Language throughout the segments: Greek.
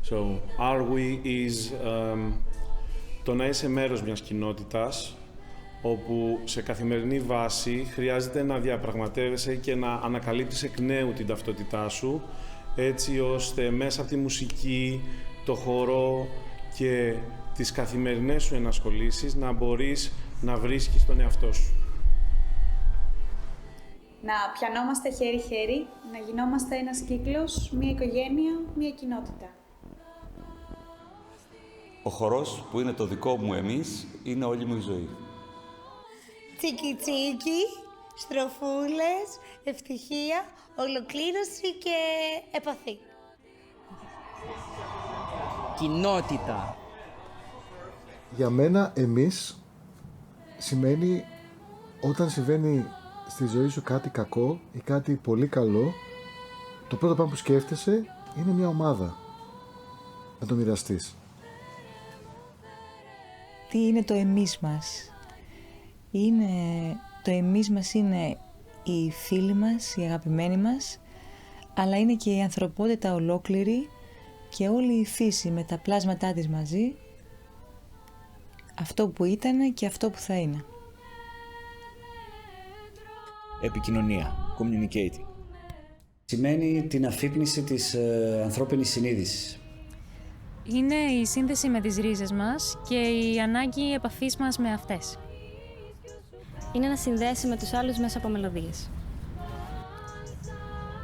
So, Are We is το να είσαι μέρος μιας κοινότητας, όπου σε καθημερινή βάση χρειάζεται να διαπραγματεύεσαι και να ανακαλύπτεις εκ νέου την ταυτότητά σου, έτσι ώστε μέσα από τη μουσική, το χορό και τις καθημερινές σου ενασχολήσεις να μπορείς να βρίσκεις τον εαυτό σου. Να πιανόμαστε χέρι-χέρι, να γινόμαστε ένας κύκλος, μια οικογένεια, μια κοινότητα. Ο χορός που είναι το δικό μου εμείς είναι όλη μου η ζωή. Τσίκι τσίκι, στροφούλες, ευτυχία, ολοκλήρωση και επαφή. Κοινότητα. Για μένα εμείς σημαίνει όταν συμβαίνει στη ζωή σου κάτι κακό ή κάτι πολύ καλό, το πρώτο πράγμα που σκέφτεσαι είναι μια ομάδα. Να το μοιραστείς. Τι είναι το εμείς μας? Το εμείς μας είναι οι φίλοι μας, οι αγαπημένοι μας, αλλά είναι και η ανθρωπότητα ολόκληρη και όλη η φύση με τα πλάσματά της μαζί, αυτό που ήταν και αυτό που θα είναι. Επικοινωνία, communicating. Σημαίνει την αφύπνιση της ανθρώπινης συνείδησης. Είναι η σύνδεση με τις ρίζες μας και η ανάγκη επαφής μας με αυτές. Είναι να συνδέσει με τους άλλους μέσα από μελωδίες.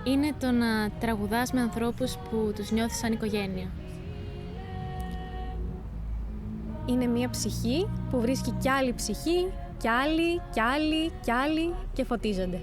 Είναι το να τραγουδάς με ανθρώπους που τους νιώθεις σαν οικογένεια. Είναι μια ψυχή που βρίσκει κι άλλη ψυχή, κι άλλη, κι άλλη, κι άλλη και φωτίζονται.